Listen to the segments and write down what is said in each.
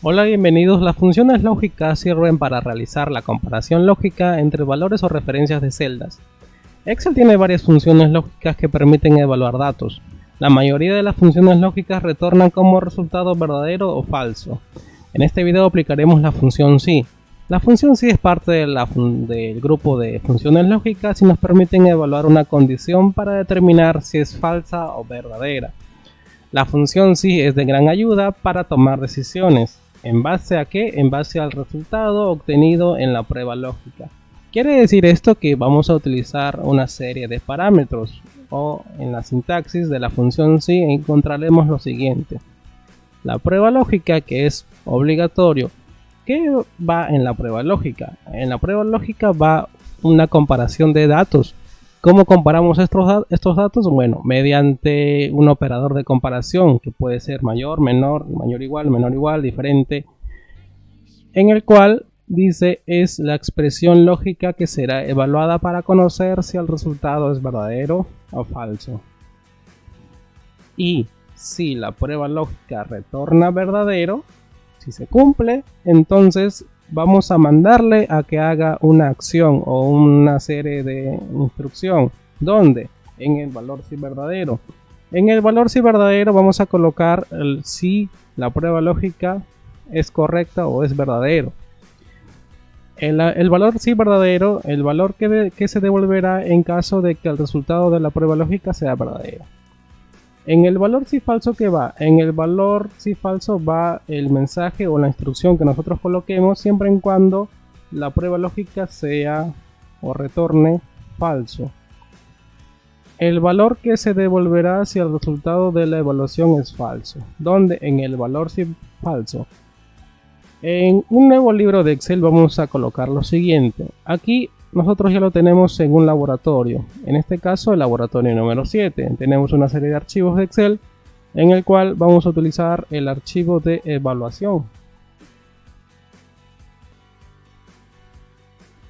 Hola, bienvenidos. Las funciones lógicas sirven para realizar la comparación lógica entre valores o referencias de celdas. Excel tiene varias funciones lógicas que permiten evaluar datos. La mayoría de las funciones lógicas retornan como resultado verdadero o falso. En este video aplicaremos la función si. La función si es parte del grupo de funciones lógicas y nos permiten evaluar una condición para determinar si es falsa o verdadera. La función si es de gran ayuda para tomar decisiones. ¿En base a qué? En base al resultado obtenido en la prueba lógica. Quiere decir esto que vamos a utilizar una serie de parámetros, o en la sintaxis de la función si encontraremos lo siguiente. La prueba lógica, que es obligatorio. ¿Qué va en la prueba lógica? En la prueba lógica va una comparación de datos. ¿Cómo comparamos estos datos? Bueno, mediante un operador de comparación que puede ser mayor, menor, mayor igual, menor igual, diferente, en el cual dice es la expresión lógica que será evaluada para conocer si el resultado es verdadero o falso. Y si la prueba lógica retorna verdadero, si se cumple, entonces vamos a mandarle a que haga una acción o una serie de instrucción. ¿Dónde? En el valor si verdadero. En el valor si verdadero vamos a colocar si la prueba lógica es correcta o es verdadero. El valor si verdadero, el valor que se devolverá en caso de que el resultado de la prueba lógica sea verdadero. En el valor si falso, ¿qué va? En el valor si falso va el mensaje o la instrucción que nosotros coloquemos siempre en cuando la prueba lógica sea o retorne falso. El valor que se devolverá si el resultado de la evaluación es falso. ¿Dónde? En el valor si falso. En un nuevo libro de Excel vamos a colocar lo siguiente. Aquí nosotros ya lo tenemos en un laboratorio, en este caso el laboratorio número 7. Tenemos una serie de archivos de Excel en el cual vamos a utilizar el archivo de evaluación.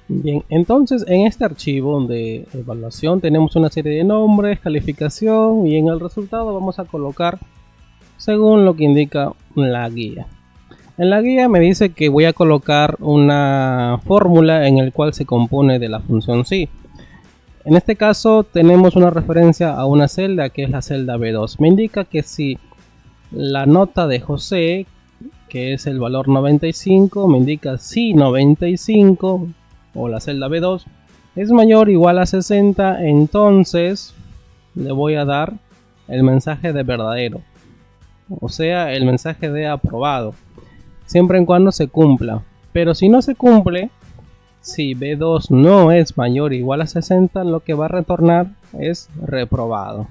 Bien, entonces en este archivo de evaluación tenemos una serie de nombres, calificación, y en el resultado vamos a colocar según lo que indica la guía. En la guía me dice que voy a colocar una fórmula en el cual se compone de la función si. En este caso tenemos una referencia a una celda que es la celda B2. Me indica que si la nota de José, que es el valor 95, me indica si 95 o la celda B2 es mayor o igual a 60, entonces le voy a dar el mensaje de verdadero, o sea, el mensaje de aprobado, siempre en cuando se cumpla. Pero si no se cumple, si B2 no es mayor o igual a 60, lo que va a retornar es reprobado,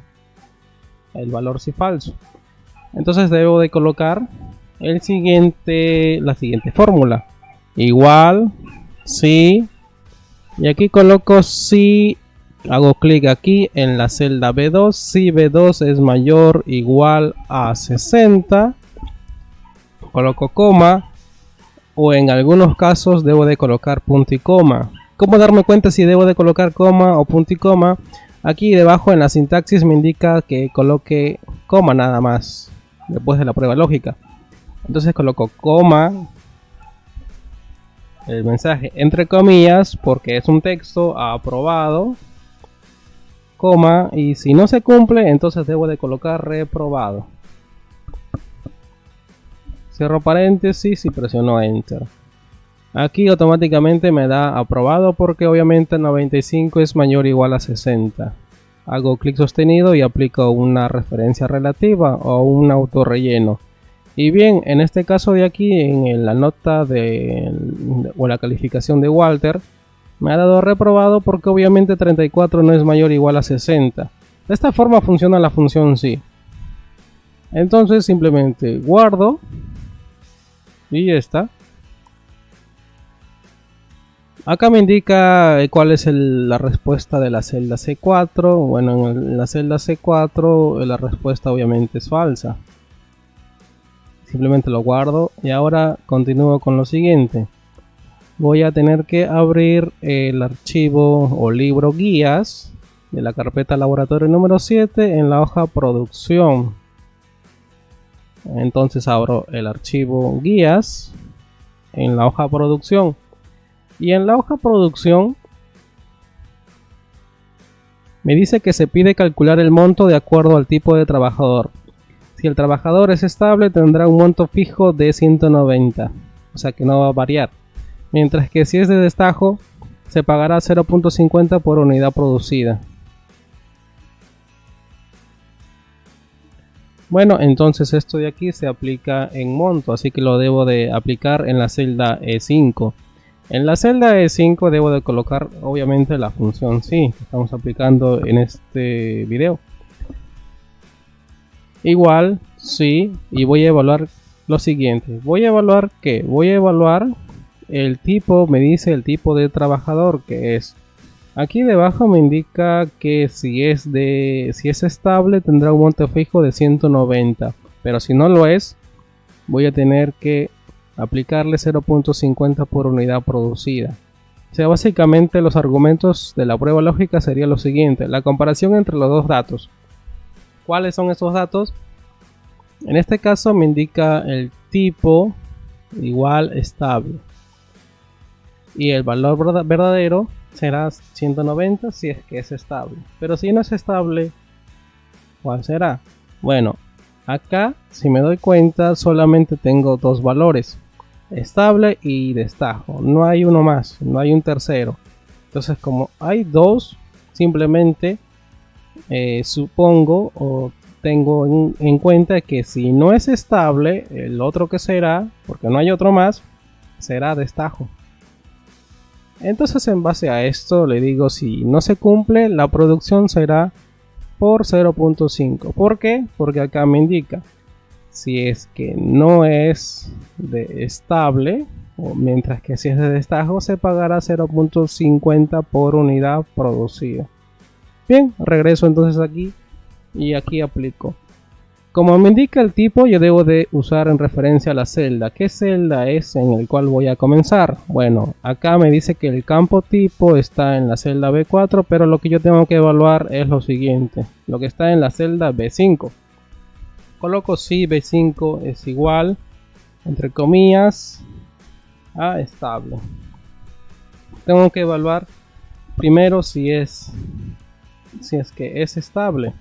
el valor si falso. Entonces debo de colocar la siguiente fórmula: igual si, y aquí coloco si, hago clic aquí en la celda B2, si B2 es mayor o igual a 60, coloco coma, o en algunos casos debo de colocar punto y coma. ¿Cómo darme cuenta si debo de colocar coma o punto y coma? Aquí debajo en la sintaxis me indica que coloque coma nada más después de la prueba lógica. Entonces coloco coma, el mensaje entre comillas porque es un texto aprobado, coma, y si no se cumple entonces debo de colocar reprobado. Cierro paréntesis y presiono enter. Aquí automáticamente me da aprobado porque obviamente 95 es mayor o igual a 60. Hago clic sostenido y aplico una referencia relativa o un autorrelleno. Y bien, en este caso de aquí, en la nota o la calificación de Walter, me ha dado reprobado porque obviamente 34 no es mayor o igual a 60. De esta forma funciona la función si. Entonces simplemente guardo y ya está. Acá me indica cuál es la respuesta de la celda C4. Bueno, en la celda C4 la respuesta obviamente es falsa. Simplemente lo guardo y ahora continúo con lo siguiente. Voy a tener que abrir el archivo o libro guías de la carpeta laboratorio número 7 en la hoja producción. Entonces abro el archivo guías en la hoja producción, y en la hoja producción me dice que se pide calcular el monto de acuerdo al tipo de trabajador. Si el trabajador es estable, tendrá un monto fijo de 190, o sea que no va a variar, mientras que si es de destajo se pagará 0.50 por unidad producida. Bueno, entonces esto de aquí se aplica en monto, así que lo debo de aplicar en la celda E5. En la celda E5 debo de colocar obviamente la función sí que estamos aplicando en este video. Igual, sí, y voy a evaluar lo siguiente. Voy a evaluar ¿qué? Voy a evaluar el tipo, me dice el tipo de trabajador que es. Aquí debajo me indica que si es estable tendrá un monto fijo de 190, pero si no lo es, voy a tener que aplicarle 0.50 por unidad producida. O sea, básicamente los argumentos de la prueba lógica sería lo siguiente: la comparación entre los dos datos. ¿Cuáles son esos datos? En este caso me indica el tipo igual estable, y el valor verdadero será 190 si es que es estable. Pero si no es estable, ¿cuál será? Bueno, acá si me doy cuenta solamente tengo dos valores, estable y destajo. No hay uno más, no hay un tercero. Entonces como hay dos, simplemente supongo o tengo en cuenta que si no es estable, el otro que será, porque no hay otro más, será destajo. Entonces en base a esto le digo, si no se cumple, la producción será por 0.5. ¿Por qué? Porque acá me indica, si es que no es de estable, o mientras que si es de destajo, se pagará 0.50 por unidad producida. Bien, regreso entonces aquí y aquí aplico. Como me indica el tipo, yo debo de usar en referencia a la celda. ¿Qué celda es en el cual voy a comenzar? Bueno, acá me dice que el campo tipo está en la celda B4, pero lo que yo tengo que evaluar es lo siguiente, lo que está en la celda B5. Coloco si B5 es igual, entre comillas, a estable. Tengo que evaluar primero si es que es estable.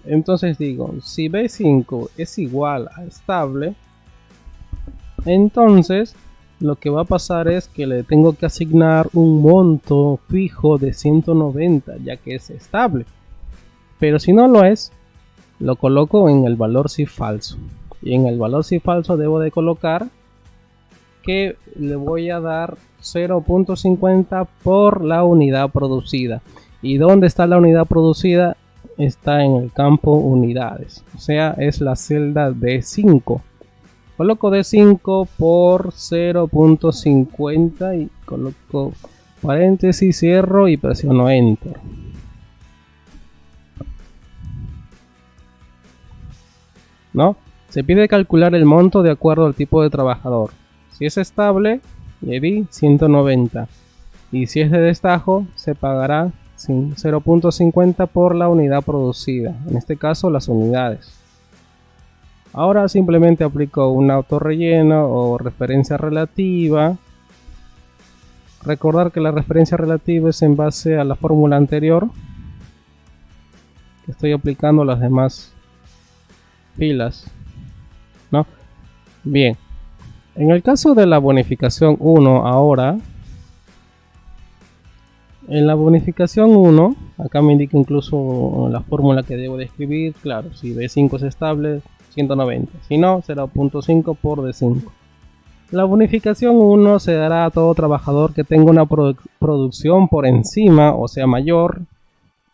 Entonces digo, si B5 es igual a estable, entonces lo que va a pasar es que le tengo que asignar un monto fijo de 190, ya que es estable. Pero si no lo es, lo coloco en el valor si falso. Y en el valor si falso debo de colocar que le voy a dar 0.50 por la unidad producida. ¿Y dónde está la unidad producida? Está en el campo unidades, o sea, es la celda D5. Coloco D5 por 0.50 y coloco paréntesis, cierro y presiono enter. ¿No? Se pide calcular el monto de acuerdo al tipo de trabajador. Si es estable, le di 190, y si es de destajo, se pagará 0.50 por la unidad producida, en este caso las unidades. Ahora simplemente aplico un autorrelleno o referencia relativa. Recordar que la referencia relativa es en base a la fórmula anterior, que estoy aplicando las demás filas, ¿no? Bien, en el caso de la bonificación 1 ahora, en la bonificación 1, acá me indica incluso la fórmula que debo de escribir. Claro, si B5 es estable, 190, si no, 0.5 por D5. La bonificación 1 se dará a todo trabajador que tenga una producción por encima, o sea mayor,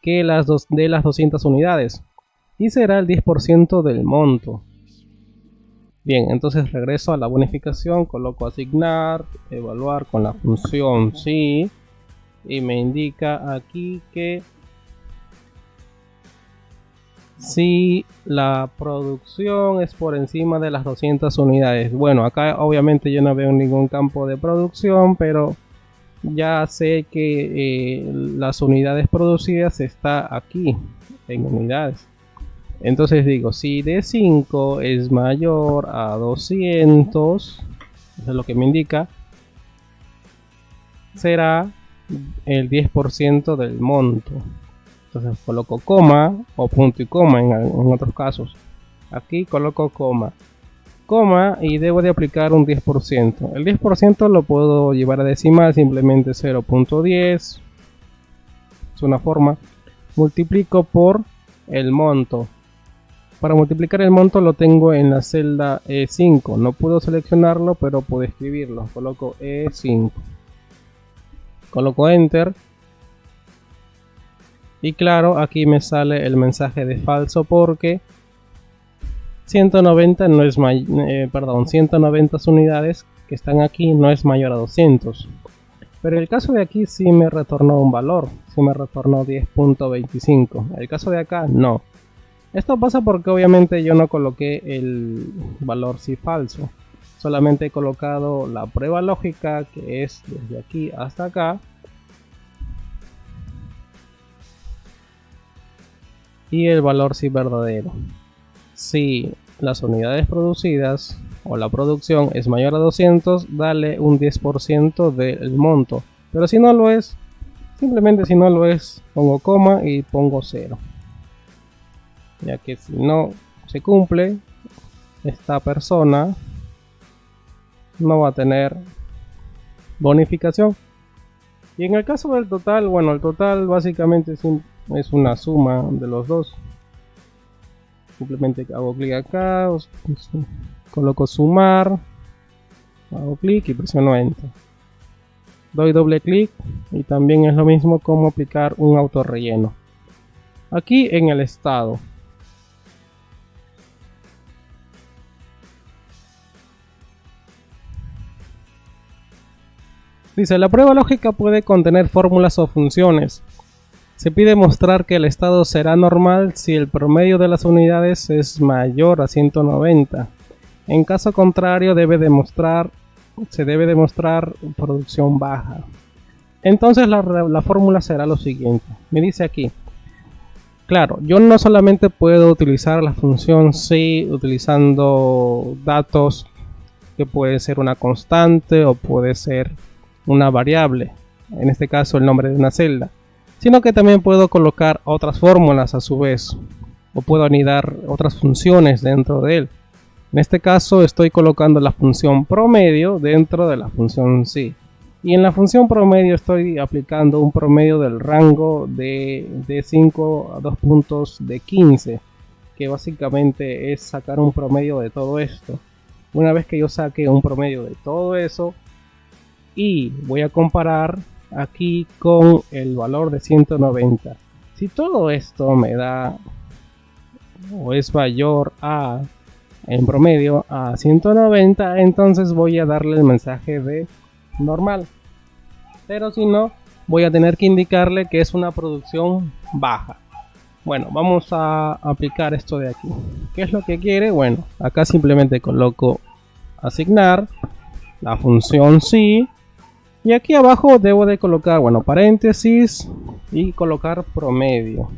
que las 200 unidades, y será el 10% del monto. Bien, entonces regreso a la bonificación, coloco asignar, evaluar con la función sí, y me indica aquí que si la producción es por encima de las 200 unidades. Bueno, acá obviamente yo no veo ningún campo de producción, pero ya sé que las unidades producidas está aquí en unidades. Entonces digo, si D5 es mayor a 200, eso es lo que me indica, será el 10% del monto. Entonces coloco coma o punto y coma en otros casos. Aquí coloco coma y debo de aplicar un 10%. El 10% lo puedo llevar a decimal, simplemente 0.10. Es una forma. Multiplico por el monto. Para multiplicar el monto lo tengo en la celda E5. No puedo seleccionarlo, pero puedo escribirlo. Coloco E5. Coloco Enter. Y claro, aquí me sale el mensaje de falso porque 190 no es 190 unidades que están aquí no es mayor a 200. Pero el caso de aquí sí me retornó un valor, sí me retornó 10.25. El caso de acá no. Esto pasa porque obviamente yo no coloqué el valor sí falso. Solamente he colocado la prueba lógica que es desde aquí hasta acá. Y el valor sí verdadero. Si las unidades producidas o la producción es mayor a 200, dale un 10% del monto. Pero si no lo es, simplemente si no lo es, pongo coma y pongo 0. Ya que si no se cumple, esta persona no va a tener bonificación. Y en el caso del total, bueno, el total básicamente es una suma de los dos. Simplemente hago clic acá, coloco sumar, hago clic y presiono enter. Doy doble clic y también es lo mismo como aplicar un autorrelleno. Aquí en el estado. Dice, la prueba lógica puede contener fórmulas o funciones. Se pide mostrar que el estado será normal si el promedio de las unidades es mayor a 190. En caso contrario, se debe demostrar producción baja. Entonces la fórmula será lo siguiente. Me dice aquí. Claro, yo no solamente puedo utilizar la función si utilizando datos que puede ser una constante o puede ser una variable. En este caso el nombre de una celda. Sino que también puedo colocar otras fórmulas a su vez, o puedo anidar otras funciones dentro de él. En este caso estoy colocando la función promedio dentro de la función sí, y en la función promedio estoy aplicando un promedio del rango de 5 a 2 puntos de 15, que básicamente es sacar un promedio de todo esto. Una vez que yo saque un promedio de todo eso y voy a comparar aquí con el valor de 190. Si todo esto me da o es mayor a en promedio a 190, entonces voy a darle el mensaje de normal. Pero si no, voy a tener que indicarle que es una producción baja. Bueno, vamos a aplicar esto de aquí. ¿Qué es lo que quiere? Bueno, acá simplemente coloco asignar la función sí. Y aquí abajo debo de colocar, bueno, paréntesis y colocar promedio.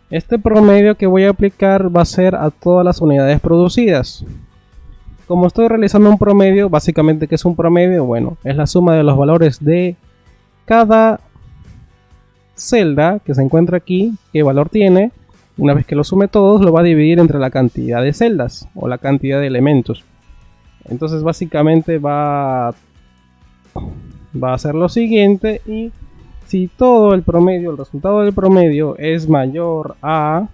Este promedio que voy a aplicar va a ser a todas las unidades producidas. Como estoy realizando un promedio, básicamente ¿qué es un promedio? Bueno, es la suma de los valores de cada celda que se encuentra aquí, qué valor tiene. Una vez que lo sume todos, lo va a dividir entre la cantidad de celdas o la cantidad de elementos. Entonces básicamente va a hacer lo siguiente, y si todo el promedio, el resultado del promedio es mayor a,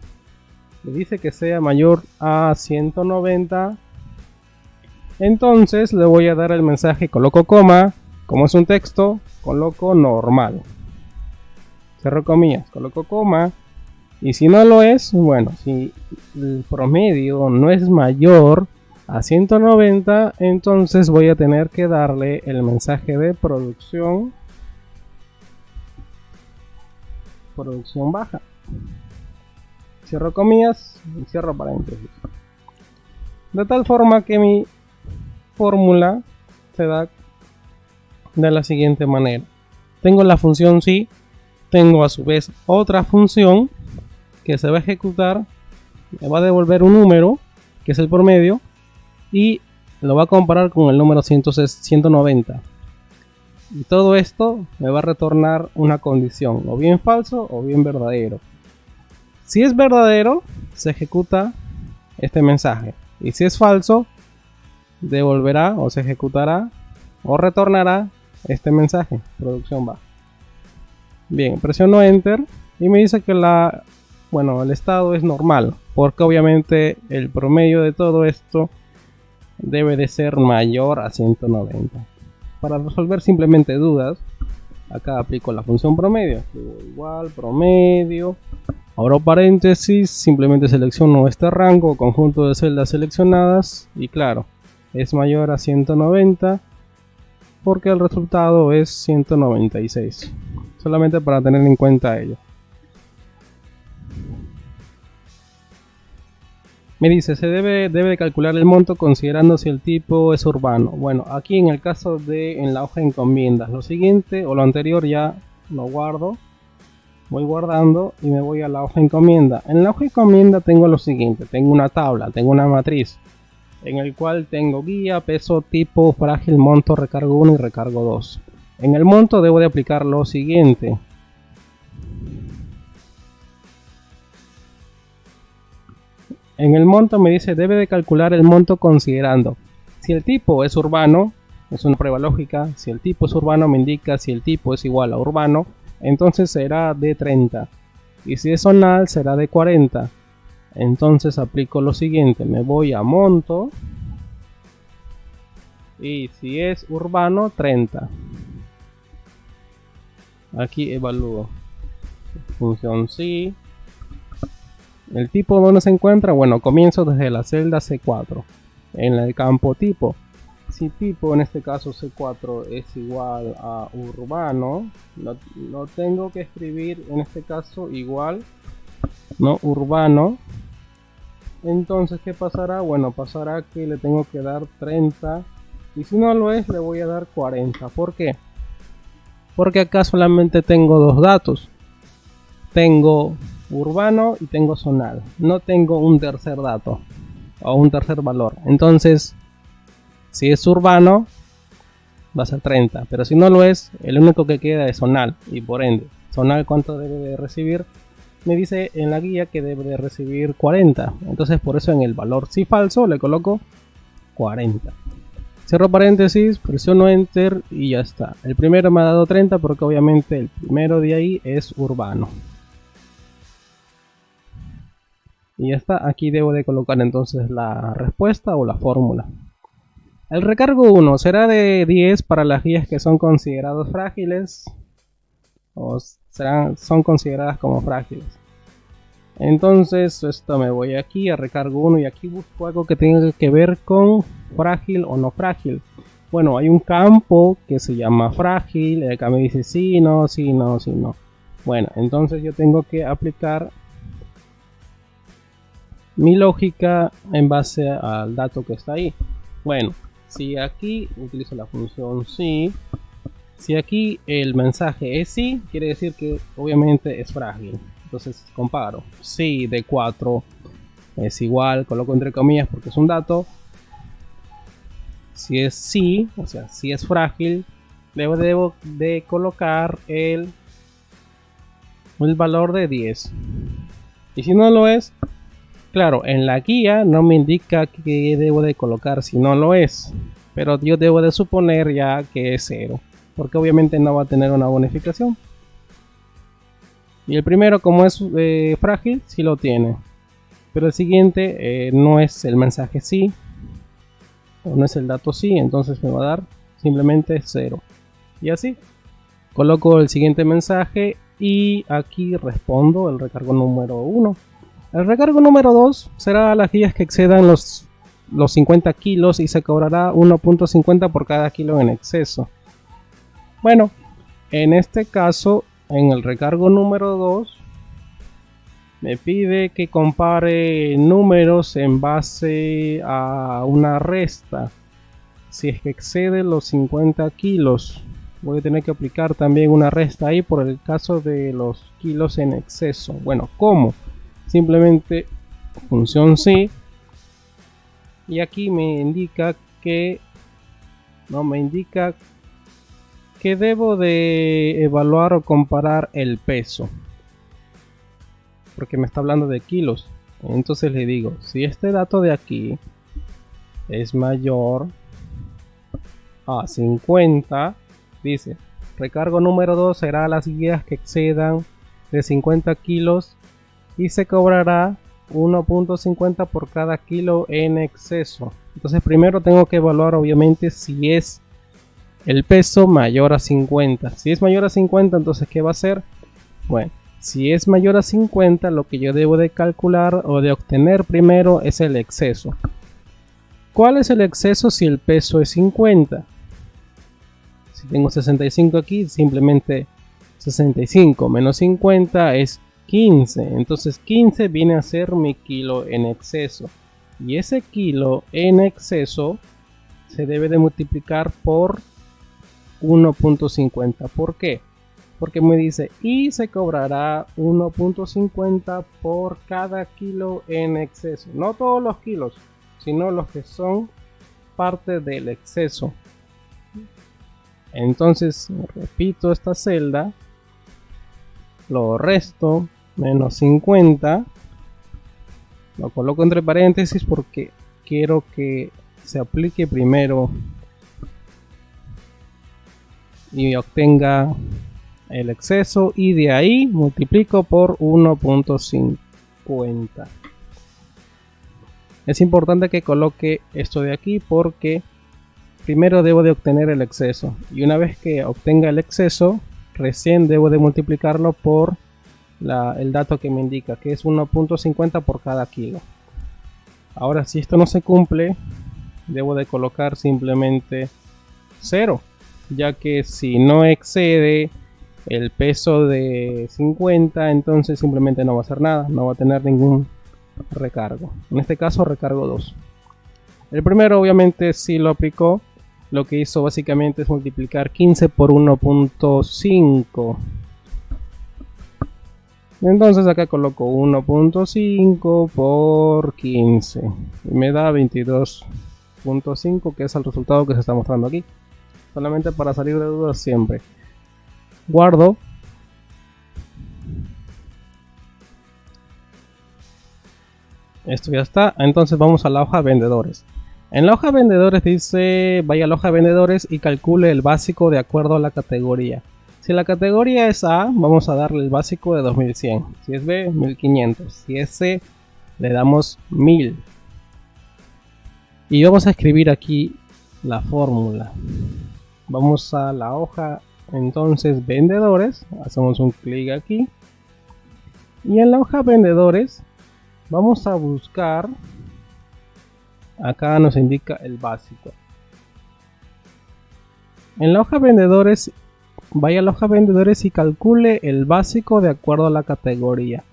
le dice que sea mayor a 190, entonces le voy a dar el mensaje, coloco coma, como es un texto, coloco normal, cierro comillas, coloco coma, y si no lo es, bueno, si el promedio no es mayor a 190, entonces voy a tener que darle el mensaje de producción baja. Cierro comillas y cierro paréntesis. De tal forma que mi fórmula se da de la siguiente manera. Tengo la función sí, tengo a su vez otra función que se va a ejecutar me va a devolver un número, que es el promedio, y lo va a comparar con el número 190. Y todo esto me va a retornar una condición, o bien falso o bien verdadero. Si es verdadero, se ejecuta este mensaje. Y si es falso, devolverá o se ejecutará o retornará este mensaje. Producción va. Bien, presiono Enter y me dice que el estado es normal, porque obviamente el promedio de todo esto debe de ser mayor a 190. Para resolver simplemente dudas, acá aplico la función promedio. Igual, promedio. Abro paréntesis, simplemente selecciono este rango o conjunto de celdas seleccionadas y claro, es mayor a 190 porque el resultado es 196. Solamente para tener en cuenta ello. Me dice, se debe calcular el monto considerando si el tipo es urbano. Bueno, aquí en el caso de en la hoja de encomiendas, lo siguiente o lo anterior ya lo guardo. Voy guardando y me voy a la hoja de encomienda. En la hoja de encomienda tengo lo siguiente. Tengo una tabla, tengo una matriz. En el cual tengo guía, peso, tipo, frágil, monto, recargo 1 y recargo 2. En el monto debo de aplicar lo siguiente. En el monto me dice debe de calcular el monto considerando si el tipo es urbano, es una prueba lógica. Si el tipo es urbano me indica si el tipo es igual a urbano, entonces será de 30. Y si es zonal será de 40. Entonces aplico lo siguiente, me voy a monto. Y si es urbano, 30. Aquí evalúo. Función sí. El tipo donde se encuentra, bueno, comienzo desde la celda C4. En el campo tipo. Si tipo en este caso C4 es igual a urbano, lo tengo que escribir en este caso igual, no urbano. Entonces, ¿qué pasará? Bueno, pasará que le tengo que dar 30 y si no lo es le voy a dar 40. ¿Por qué? Porque acá solamente tengo dos datos. Tengo urbano y tengo zonal. No tengo un tercer dato o un tercer valor. Entonces, si es urbano, va a ser 30. Pero si no lo es, el único que queda es zonal. Y por ende, zonal cuánto debe de recibir. Me dice en la guía que debe de recibir 40. Entonces por eso en el valor si falso le coloco 40. Cierro paréntesis, presiono Enter y ya está. El primero me ha dado 30 porque obviamente el primero de ahí es urbano. Y ya está, aquí debo de colocar entonces la respuesta o la fórmula. El recargo 1 será de 10 para las guías que son consideradas frágiles o son consideradas como frágiles. Entonces esto me voy aquí a recargo 1 y aquí busco algo que tenga que ver con frágil o no frágil. Bueno, hay un campo que se llama frágil, acá me dice sí, no, sí, no, sí, no. Bueno, entonces yo tengo que aplicar mi lógica en base al dato que está ahí. Bueno, si aquí utilizo la función sí, si aquí el mensaje es sí, quiere decir que obviamente es frágil. Entonces comparo, si de 4 es igual, coloco entre comillas porque es un dato. Si es sí, o sea, si es frágil, debo de colocar el valor de 10. Y si no lo es, claro, en la guía no me indica que debo de colocar si no lo es. Pero yo debo de suponer ya que es 0. Porque obviamente no va a tener una bonificación. Y el primero, como es frágil, sí lo tiene. Pero el siguiente no es el mensaje sí. O no es el dato sí. Entonces me va a dar simplemente 0. Y así. Coloco el siguiente mensaje. Y aquí respondo el recargo número 1. El recargo número 2 será las guías que excedan los 50 kilos. Y se cobrará 1.50 por cada kilo en exceso. Bueno, en este caso, en el recargo número 2, me pide que compare números en base a una resta. Si es que excede los 50 kilos, voy a tener que aplicar también una resta ahí por el caso de los kilos en exceso. Bueno, ¿cómo? Simplemente función sí, y aquí me indica que debo de evaluar o comparar el peso, porque me está hablando de kilos. Entonces le digo, si este dato de aquí es mayor a 50, dice, recargo número 2 será las guías que excedan de 50 kilos y se cobrará 1.50 por cada kilo en exceso. Entonces primero tengo que evaluar obviamente si es el peso mayor a 50. Si es mayor a 50, entonces ¿qué va a hacer? Bueno, si es mayor a 50, lo que yo debo de calcular o de obtener primero es el exceso. ¿Cuál es el exceso si el peso es 50? Si tengo 65 aquí, simplemente 65 menos 50 es 15. Entonces 15 viene a ser mi kilo en exceso. Y ese kilo en exceso se debe de multiplicar por 1.50. ¿Por qué? Porque me dice y se cobrará 1.50 por cada kilo en exceso. No todos los kilos, sino los que son parte del exceso. Entonces repito esta celda, lo resto, menos 50, lo coloco entre paréntesis porque quiero que se aplique primero y obtenga el exceso, y de ahí multiplico por 1.50. Es importante que coloque esto de aquí porque primero debo de obtener el exceso, y una vez que obtenga el exceso recién debo de multiplicarlo por el dato que me indica, que es 1.50 por cada kilo. Ahora, si esto no se cumple, debo de colocar simplemente 0, ya que si no excede el peso de 50, entonces simplemente no va a hacer nada, no va a tener ningún recargo. En este caso recargo 2. El primero obviamente sí lo aplicó. Lo que hizo básicamente es multiplicar 15 por 1.5. Entonces acá coloco 1.5 por 15 y me da 22.5, que es el resultado que se está mostrando aquí. Solamente para salir de dudas siempre. Guardo. Esto ya está. Entonces vamos a la hoja vendedores. En la hoja vendedores dice, vaya a la hoja vendedores y calcule el básico de acuerdo a la categoría. Si la categoría es A, vamos a darle el básico de 2100. Si es B, 1500. Si es C, le damos 1000. Y vamos a escribir aquí la fórmula. Vamos a la hoja entonces vendedores, hacemos un clic aquí. Y en la hoja vendedores vamos a buscar, acá nos indica el básico. En la hoja vendedores, vaya a la hoja vendedores y calcule el básico de acuerdo a la categoría.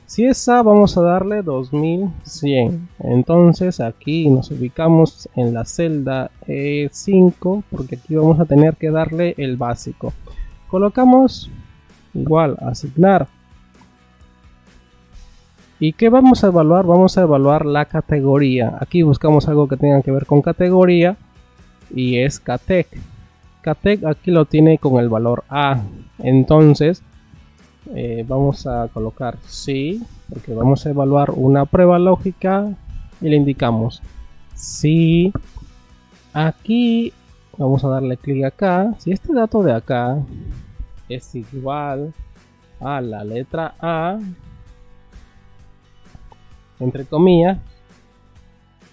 Si es A, vamos a darle 2100. Entonces aquí nos ubicamos en la celda E5 porque aquí vamos a tener que darle el básico. Colocamos igual, asignar. ¿Y qué vamos a evaluar? Vamos a evaluar la categoría. Aquí buscamos algo que tenga que ver con categoría y es CATEC. CATEC aquí lo tiene con el valor A. Entonces vamos a colocar sí, porque vamos a evaluar una prueba lógica y le indicamos sí. Aquí vamos a darle clic acá. Si este dato de acá es igual a la letra A, entre comillas,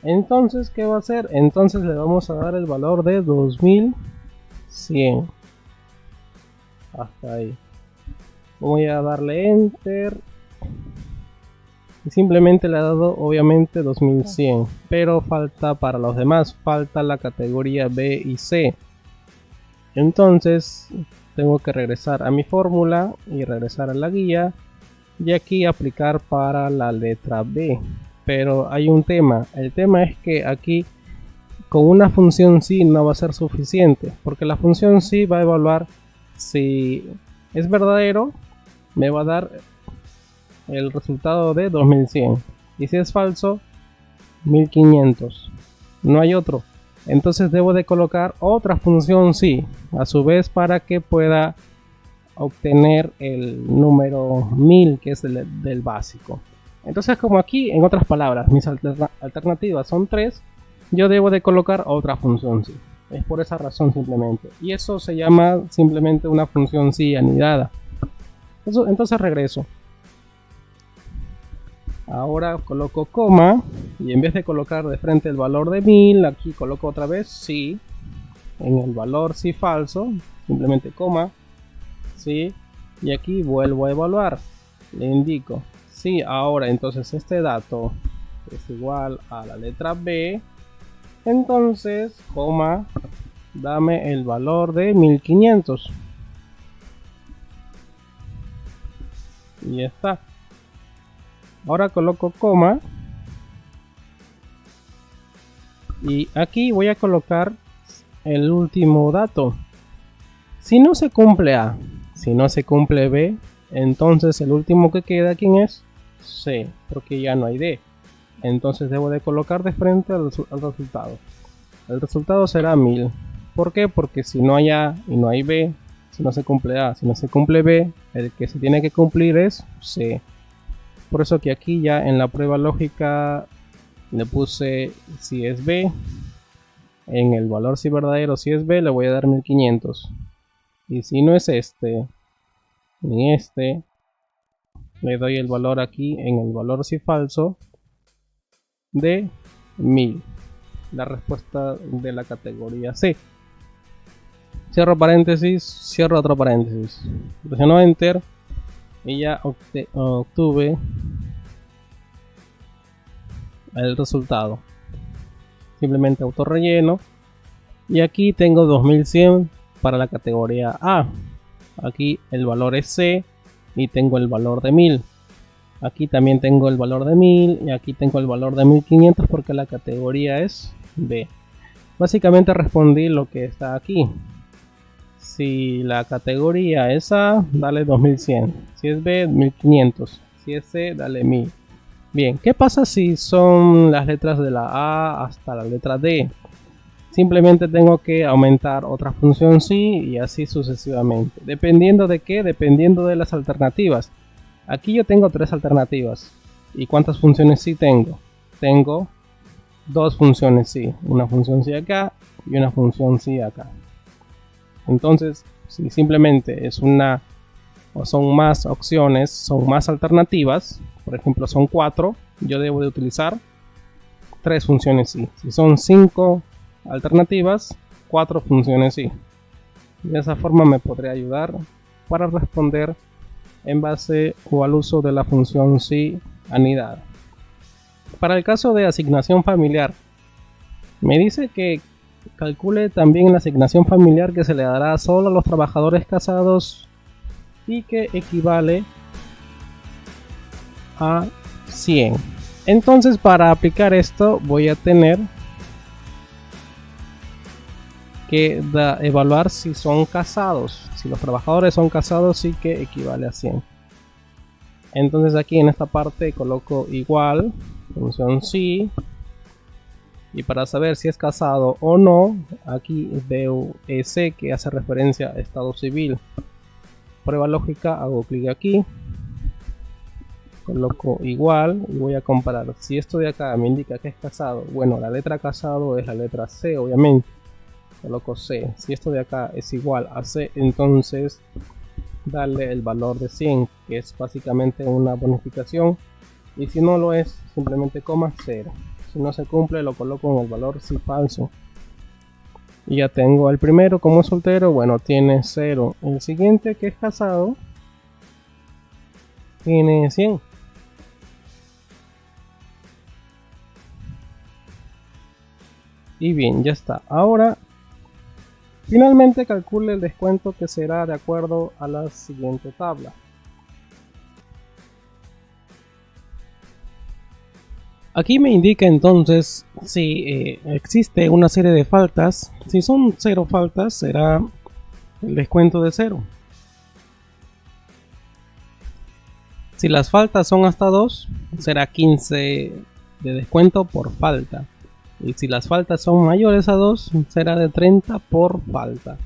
entonces ¿qué va a hacer? Entonces le vamos a dar el valor de 2100. Hasta ahí. Voy a darle enter y simplemente le ha dado obviamente 2100, pero falta para los demás, falta la categoría B y C. Entonces tengo que regresar a mi fórmula y regresar a la guía y aquí aplicar para la letra B. Pero hay un tema, el tema es que aquí con una función sí no va a ser suficiente, porque la función sí va a evaluar si es verdadero, me va a dar el resultado de 2100, Y si es falso, 1500. No hay otro. Entonces debo de colocar otra función si, a su vez, para que pueda obtener el número 1000, que es del básico. Entonces, como aquí, en otras palabras, mis alternativas son 3, yo debo de colocar otra función si. Es por esa razón simplemente. Y eso se llama simplemente una función si anidada. Entonces regreso. Ahora coloco coma y en vez de colocar de frente el valor de 1000, aquí coloco otra vez si en el valor si falso, simplemente coma, sí, y aquí vuelvo a evaluar, le indico si ahora entonces este dato es igual a la letra B, entonces coma, dame el valor de 1500 y ya está. Ahora coloco coma y aquí voy a colocar el último dato. Si no se cumple A, si no se cumple B, entonces el último que queda, ¿quién es? C, porque ya no hay D. Entonces debo de colocar de frente al resultado. El resultado será 1000. ¿Por qué? Porque si no hay A y no hay B, si no se cumple A, si no se cumple B, el que se tiene que cumplir es C. Por eso que aquí ya en la prueba lógica le puse si es B. En el valor si verdadero, si es B, le voy a dar 1500. Y si no es este, ni este, le doy el valor aquí en el valor si falso de 1000. La respuesta de la categoría C. Cierro paréntesis, cierro otro paréntesis. Presiono Enter y ya obtuve el resultado. Simplemente autorrelleno y aquí tengo 2100 para la categoría A. Aquí el valor es C y tengo el valor de 1000. Aquí también tengo el valor de 1000 y aquí tengo el valor de 1500 porque la categoría es B. Básicamente respondí lo que está aquí. Si la categoría es A, dale 2100. Si es B, 1500. Si es C, dale 1000. Bien, ¿qué pasa si son las letras de la A hasta la letra D? Simplemente tengo que aumentar otra función si y así sucesivamente. ¿Dependiendo de qué? Dependiendo de las alternativas. Aquí yo tengo 3 alternativas. ¿Y cuántas funciones si tengo? Tengo 2 funciones si. Una función si acá y una función si acá. Entonces, si simplemente es una o son más opciones, son más alternativas, por ejemplo son 4, yo debo de utilizar 3 funciones si. Si son 5 alternativas, 4 funciones si. De esa forma me podré ayudar para responder en base o al uso de la función si anidada. Para el caso de asignación familiar, me dice que calcule también la asignación familiar que se le dará solo a los trabajadores casados y que equivale a 100. Entonces, para aplicar esto voy a tener que evaluar si son casados. Si los trabajadores son casados, sí que equivale a 100. Entonces aquí en esta parte coloco igual, función si. Y para saber si es casado o no, aquí veo ese que hace referencia a estado civil. Prueba lógica, hago clic aquí. Coloco igual y voy a comparar. Si esto de acá me indica que es casado, bueno, la letra casado es la letra C, obviamente. Coloco C. Si esto de acá es igual a C, entonces darle el valor de 100, que es básicamente una bonificación. Y si no lo es, simplemente coma 0. Si no se cumple, lo coloco en el valor si falso. Y ya tengo el primero como soltero, bueno, tiene 0. El siguiente, que es casado, tiene 100. Y bien, ya está. Ahora, finalmente calcule el descuento que será de acuerdo a la siguiente tabla. Aquí me indica entonces si existe una serie de faltas. Si son 0 faltas, será el descuento de 0. Si las faltas son hasta 2, será 15 de descuento por falta. Y si las faltas son mayores a 2, será de 30 por falta.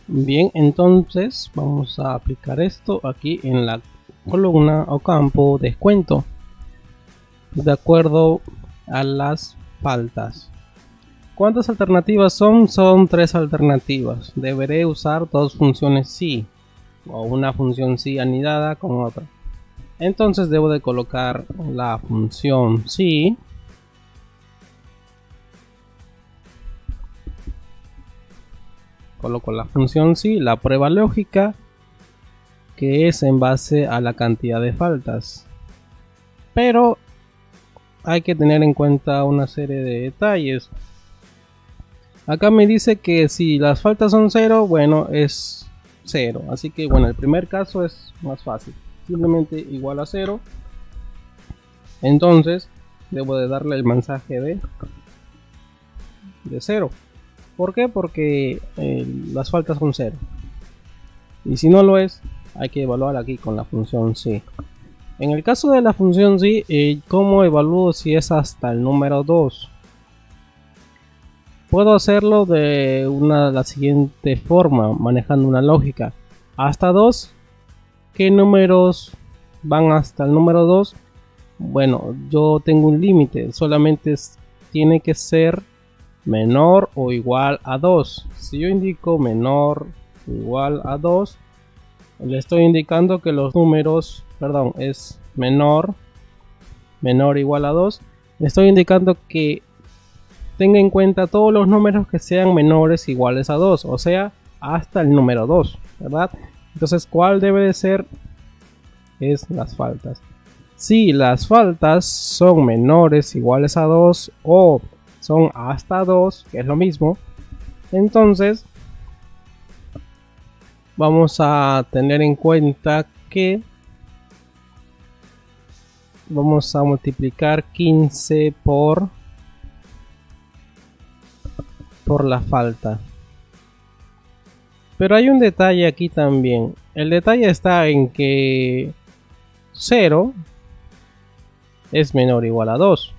Bien, entonces vamos a aplicar esto aquí en la columna o campo descuento, de acuerdo a las faltas. ¿Cuántas alternativas son? Son 3 alternativas. Deberé usar 2 funciones si, o una función si anidada con otra. Entonces debo de colocar la función si. Coloco la función si, la prueba lógica, que es en base a la cantidad de faltas. Pero hay que tener en cuenta una serie de detalles. Acá me dice que si las faltas son 0, bueno, es 0. Así que bueno, el primer caso es más fácil. Simplemente igual a 0. Entonces debo de darle el mensaje de 0. ¿Por qué? Porque las faltas son 0. Y si no lo es, hay que evaluar aquí con la función si. En el caso de la función si, ¿cómo evalúo si es hasta el número 2? Puedo hacerlo de la siguiente forma, manejando una lógica. Hasta 2, ¿qué números van hasta el número 2? Bueno, yo tengo un límite, solamente tiene que ser menor o igual a 2. Si yo indico menor o igual a 2, le estoy indicando que los números, es menor o igual a 2. Le estoy indicando que tenga en cuenta todos los números que sean menores o iguales a 2, o sea, hasta el número 2, ¿verdad? Entonces, ¿cuál debe de ser? Es las faltas. Si las faltas son menores o iguales a 2 o son hasta 2, que es lo mismo, entonces vamos a tener en cuenta que vamos a multiplicar 15 por la falta. Pero hay un detalle aquí también. El detalle está en que 0 es menor o igual a 2.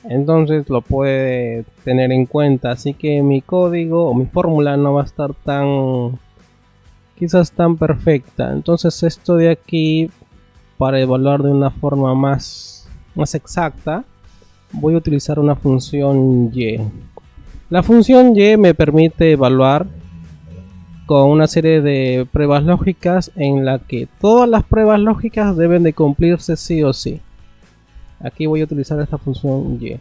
Entonces lo puede tener en cuenta. Así que mi código o mi fórmula no va a estar quizás tan perfecta. Entonces esto de aquí, para evaluar de una forma más exacta, voy a utilizar una función y. La función y me permite evaluar con una serie de pruebas lógicas en la que todas las pruebas lógicas deben de cumplirse sí o sí. Aquí voy a utilizar esta función y.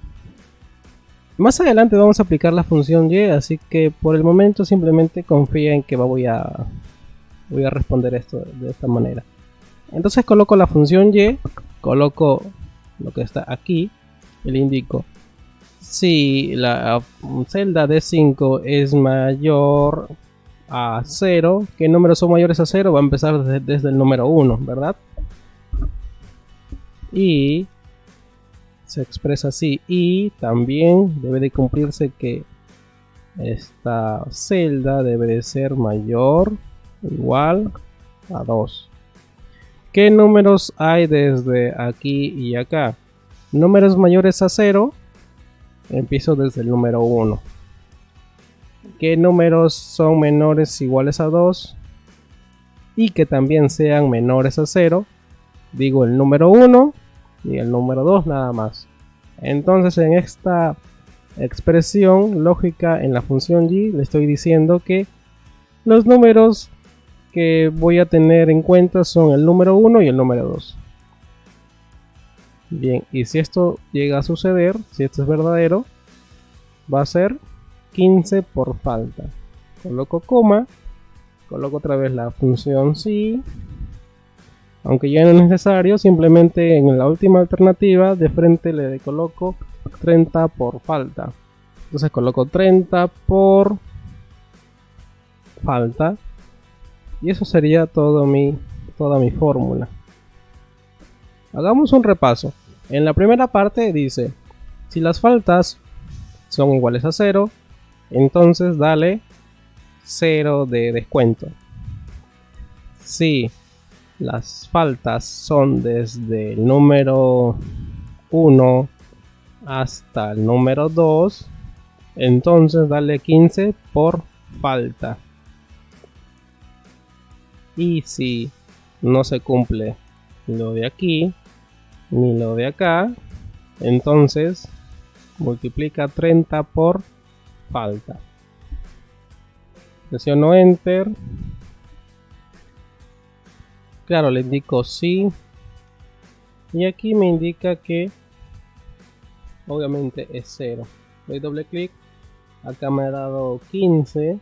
Más adelante vamos a aplicar la función y, así que por el momento simplemente confía en que voy a responder esto de esta manera. Entonces coloco la función y, coloco lo que está aquí y le indico si la celda D5 es mayor a 0, ¿qué números son mayores a 0? Va a empezar desde el número 1, ¿verdad? Y se expresa así. Y también debe de cumplirse que esta celda debe de ser mayor o igual a 2. ¿Qué números hay desde aquí y acá? Números mayores a 0. Empiezo desde el número 1. ¿Qué números son menores o iguales a 2? Y que también sean menores a 0. Digo el número 1 y el número 2 nada más. Entonces en esta expresión lógica en la función y le estoy diciendo que los números que voy a tener en cuenta son el número 1 y el número 2. Bien, y si esto llega a suceder, si esto es verdadero, va a ser 15 por falta. Coloco coma, coloco otra vez la función si, aunque ya no es necesario, simplemente en la última alternativa de frente le coloco 30 por falta. Entonces coloco 30 por falta y eso sería toda mi fórmula. Hagamos un repaso. En la primera parte dice, si las faltas son iguales a 0, entonces dale 0 de descuento. Si las faltas son desde el número 1 hasta el número 2, entonces dale 15 por falta. Y si no se cumple lo de aquí ni lo de acá, entonces multiplica 30 por falta. Presiono Enter. Claro, le indico sí. Y aquí me indica que obviamente es 0. Doy doble clic. Acá me ha dado 15.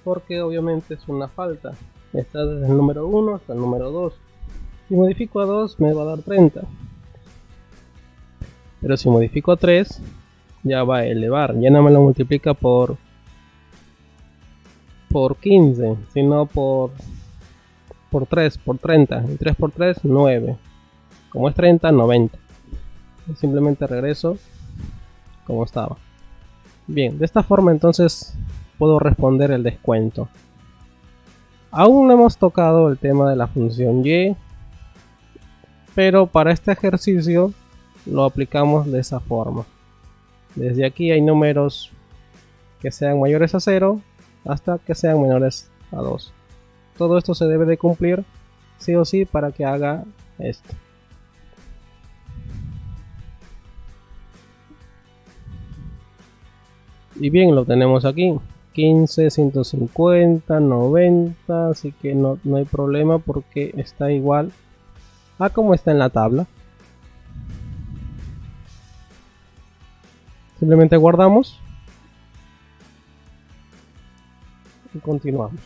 Porque obviamente es una falta. Está desde el número 1 hasta el número 2. Si modifico a 2 me va a dar 30. Pero si modifico a 3 ya va a elevar. Ya no me lo multiplica por 15, sino por 3, por 30. Y 3 por 3, 9. Como es 30, 90. Y simplemente regreso como estaba. Bien, de esta forma entonces puedo responder el descuento. Aún no hemos tocado el tema de la función y, pero para este ejercicio lo aplicamos de esa forma. Desde aquí hay números que sean mayores a 0 hasta que sean menores a 2. Todo esto se debe de cumplir sí o sí para que haga esto. Y bien, lo tenemos aquí. 15, 150, 90, así que no hay problema porque está igual a como está en la tabla. Simplemente guardamos y continuamos.